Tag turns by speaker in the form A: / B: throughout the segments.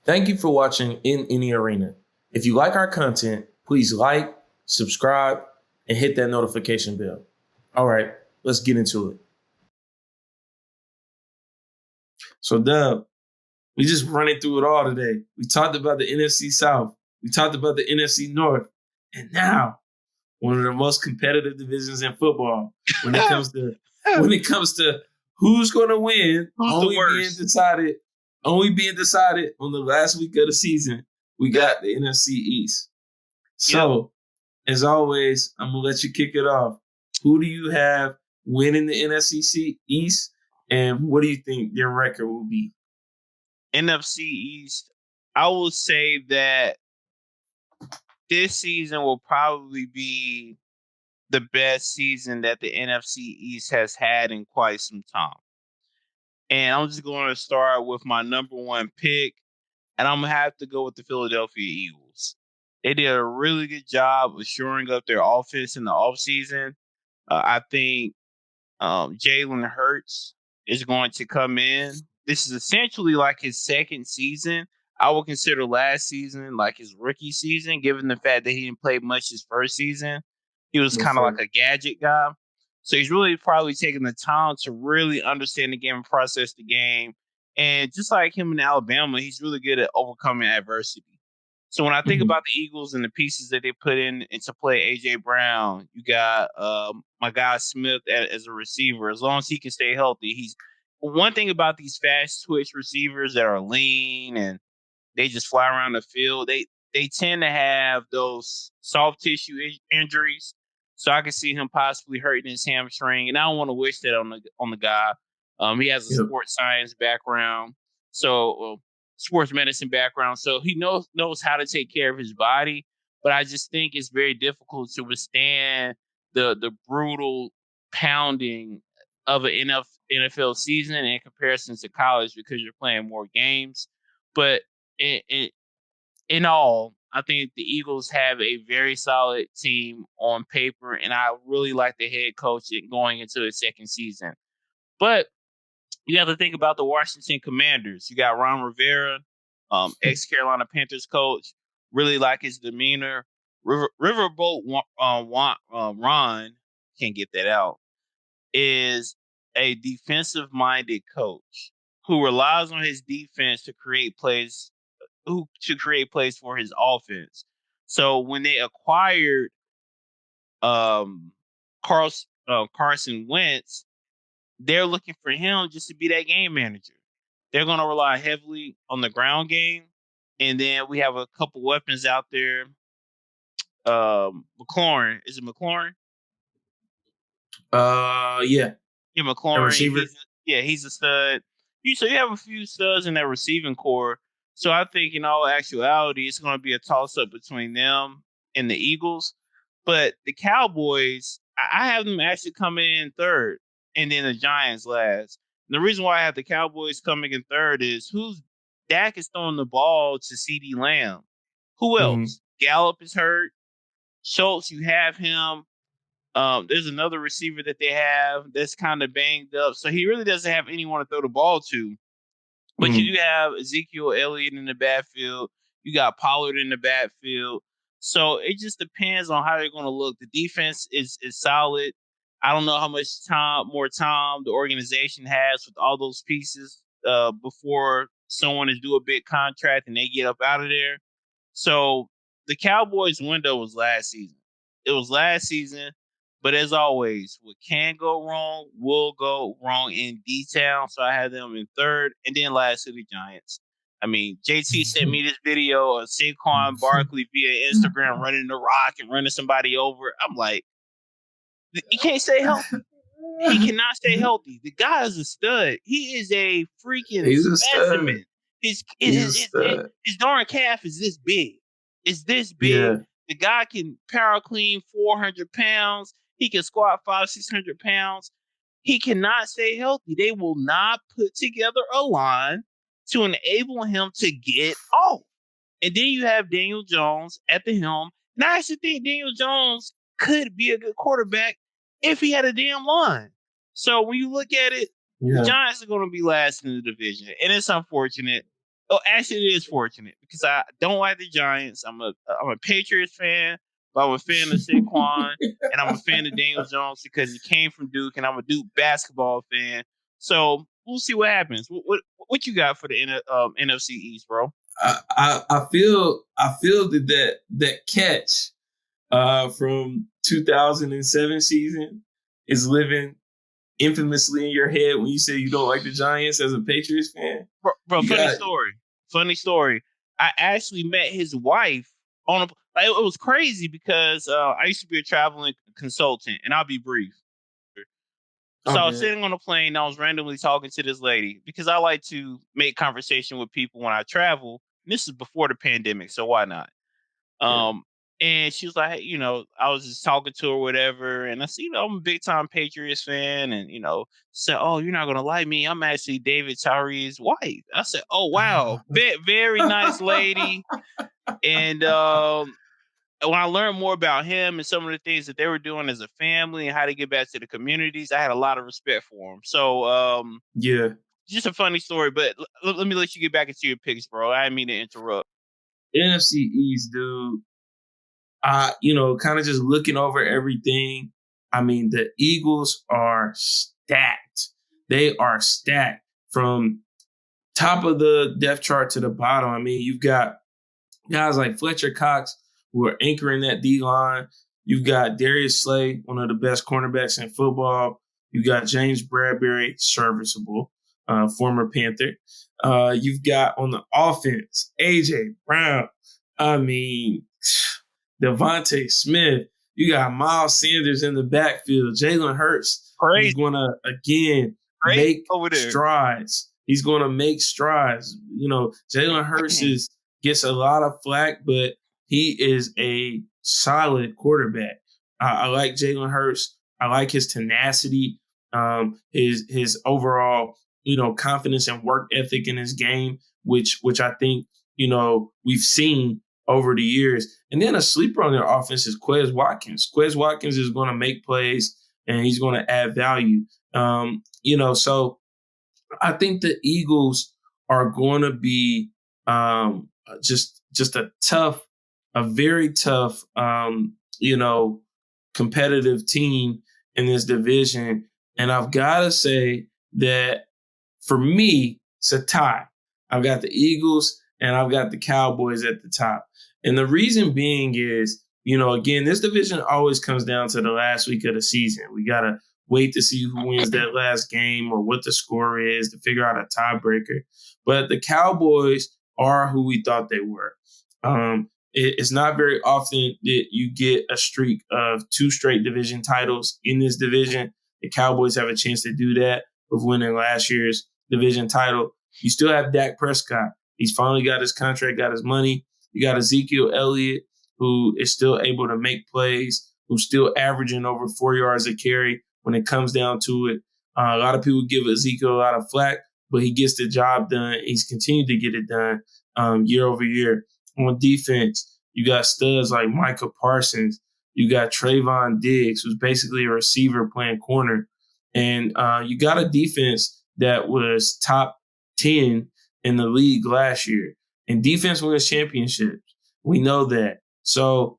A: Thank you for watching In Any Arena. If you like our content, please like, subscribe, and hit that notification bell. All right, let's get into it. So, Dub, we just running through it all today. We talked about the NFC South. We talked about the NFC North. And now, one of the most competitive divisions in football when it comes to who's going to win, only being decided on the last week of the season. We got the NFC East. So, as always, I'm gonna let you kick it off. Who do you have winning the NFC East, and what do you think their record will be?
B: NFC East, I will say that this season will probably be the best season that the NFC East has had in quite some time. And I'm just going to start with my number one pick, and I'm going to have to go with the Philadelphia Eagles. They did a really good job of shoring up their offense in the offseason. I think Jalen Hurts is going to come in. This is essentially like his second season. I would consider last season like his rookie season, given the fact that he didn't play much his first season. He was kind of like a gadget guy. So he's really probably taking the time to really understand the game and process the game. And just like him in Alabama, he's really good at overcoming adversity. So when I think about the Eagles and the pieces that they put in to play A.J. Brown, you got my guy Smith as a receiver. As long as he can stay healthy, he's one thing about these fast twitch receivers that are lean and they just fly around the field. They tend to have those soft tissue injuries. So I can see him possibly hurting his hamstring, and I don't want to wish that on the guy. He has a sports science background, so sports medicine background, so he knows how to take care of his body. But I just think it's very difficult to withstand the brutal pounding of an NFL season in comparison to college because you're playing more games. But in all, I think the Eagles have a very solid team on paper, and I really like the head coach going into the second season. But you have to think about the Washington Commanders. You got Ron Rivera, ex-Carolina Panthers coach. Really like his demeanor. Riverboat Ron, can't get that out, is a defensive-minded coach who relies on his defense to create plays for his offense. So when they acquired Carson Wentz, they're looking for him just to be that game manager. They're going to rely heavily on the ground game. And then we have a couple weapons out there. McLaurin. Is it McLaurin?
A: Yeah.
B: Yeah, McLaurin.
A: Receiver.
B: He's a stud. So you have a few studs in that receiving core. So I think in all actuality, it's going to be a toss-up between them and the Eagles. But the Cowboys, I have them actually coming in third, and then the Giants last. And the reason why I have the Cowboys coming in third is Dak is throwing the ball to CeeDee Lamb. Who else? Gallup is hurt. Schultz, you have him. There's another receiver that they have that's kind of banged up. So he really doesn't have anyone to throw the ball to. But you do have Ezekiel Elliott in the backfield. You got Pollard in the backfield. So it just depends on how they're going to look. The defense is solid. I don't know how much more time the organization has with all those pieces before someone is due a big contract and they get up out of there. So the Cowboys' window was last season. It was last season. But as always, what can go wrong will go wrong in detail. So I had them in third, and then last to the Giants. I mean, JT sent me this video of Saquon Barkley via Instagram running the rock and running somebody over. I'm like, he can't stay healthy. He cannot stay healthy. The guy is a stud. He is a freaking specimen. His darn calf is this big. It's this big. Yeah. The guy can power clean 400 pounds. He can squat 500-600 pounds. He cannot stay healthy. They will not put together a line to enable him to get off. And then you have Daniel Jones at the helm. And I actually think Daniel Jones could be a good quarterback if he had a damn line. So when you look at it, the Giants are going to be last in the division. And it's unfortunate. Oh, actually, it is fortunate because I don't like the Giants. I'm a Patriots fan, but I'm a fan of Saquon, and I'm a fan of Daniel Jones because he came from Duke, and I'm a Duke basketball fan. So we'll see what happens. What you got for the NFC East, bro?
A: I feel that catch from 2007 season is living infamously in your head when you say you don't like the Giants as a Patriots fan.
B: Bro,
A: You
B: funny
A: got
B: story. Funny story. I actually met his wife on a. It was crazy because I used to be a traveling consultant, and I'll be brief. So I was
A: okay.
B: sitting on a plane. And I was randomly talking to this lady because I like to make conversation with people when I travel. And this is before the pandemic, so why not?
A: Yeah.
B: Um, and she was like, hey, I was just talking to her, whatever. And I said, I'm a big time Patriots fan. And, said, oh, you're not going to like me. I'm actually David Tyree's wife. I said, oh, wow. Very nice lady. And when I learned more about him and some of the things that they were doing as a family and how to get back to the communities, I had a lot of respect for him. So,
A: Yeah.
B: just a funny story, but let me let you get back into your picks, bro. I didn't mean to interrupt.
A: NFC East, dude. Kind of just looking over everything. I mean, the Eagles are stacked. They are stacked from top of the depth chart to the bottom. I mean, you've got guys like Fletcher Cox who are anchoring that D line. You've got Darius Slay, one of the best cornerbacks in football. You got James Bradbury, serviceable, former Panther. You've got on the offense AJ Brown. I mean, Devontae Smith. You got Miles Sanders in the backfield. Jalen Hurts, who's
B: Crazy,
A: going to, again,
B: great
A: make
B: over there.
A: strides. He's going to make strides. Jalen Hurts gets a lot of flack, but he is a solid quarterback. I like Jalen Hurts. I like his tenacity, his overall, confidence and work ethic in his game, which I think, we've seen over the years. And then a sleeper on their offense is Quez Watkins. Quez Watkins is going to make plays and he's going to add value. So I think the Eagles are going to be just a very tough, competitive team in this division. And I've got to say that for me, it's a tie. I've got the Eagles and I've got the Cowboys at the top. And the reason being is, again, this division always comes down to the last week of the season. We got to wait to see who wins that last game or what the score is to figure out a tiebreaker. But the Cowboys are who we thought they were. It's not very often that you get a streak of 2 straight division titles in this division. The Cowboys have a chance to do that with winning last year's division title. You still have Dak Prescott. He's finally got his contract, got his money. You got Ezekiel Elliott, who is still able to make plays, who's still averaging over 4 yards a carry when it comes down to it. A lot of people give Ezekiel a lot of flack, but he gets the job done. He's continued to get it done year over year. On defense, you got studs like Micah Parsons. You got Trayvon Diggs, who's basically a receiver playing corner. And you got a defense that was top 10 in the league last year. And defense wins championships. We know that. So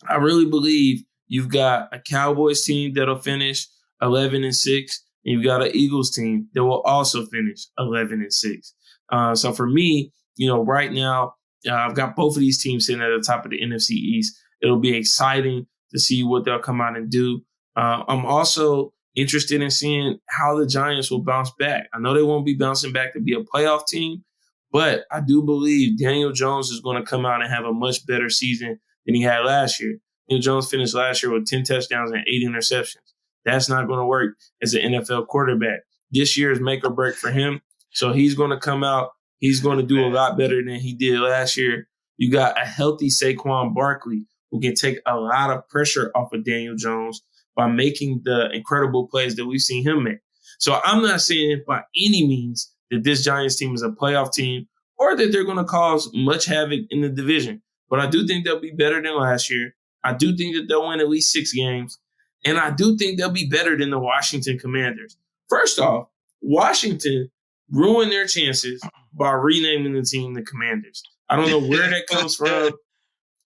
A: I really believe you've got a Cowboys team that'll finish 11-6, and you've got an Eagles team that will also finish 11-6. So for me, right now, I've got both of these teams sitting at the top of the NFC East. It'll be exciting to see what they'll come out and do. I'm also interested in seeing how the Giants will bounce back. I know they won't be bouncing back to be a playoff team, but I do believe Daniel Jones is going to come out and have a much better season than he had last year. Daniel Jones finished last year with 10 touchdowns and 8 interceptions. That's not going to work as an NFL quarterback. This year is make or break for him. So he's going to come out. He's going to do a lot better than he did last year. You got a healthy Saquon Barkley who can take a lot of pressure off of Daniel Jones by making the incredible plays that we've seen him make. So I'm not saying by any means that this Giants team is a playoff team or that they're going to cause much havoc in the division. But I do think they'll be better than last year. I do think that they'll win at least 6 games. And I do think they'll be better than the Washington Commanders. First off, Washington ruined their chances by renaming the team the Commanders. I don't know where that comes from.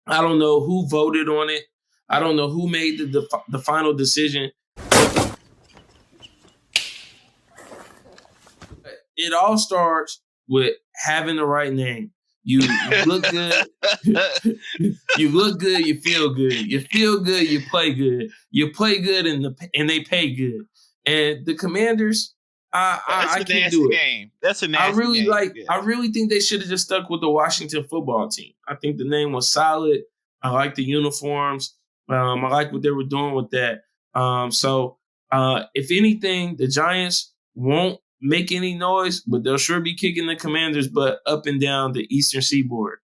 A: I don't know who voted on it. I don't know who made the final decision. It all starts with having the right name. You look good. You look good. You feel good. You feel good. You play good. You play good, and they pay good. And the Commanders, I can't do it.
B: Name. That's a nasty name.
A: I really think they should have just stuck with the Washington football team. I think the name was solid. I like the uniforms. I like what they were doing with that. So if anything, the Giants won't make any noise, but they'll sure be kicking the Commanders' butt up and down the Eastern Seaboard.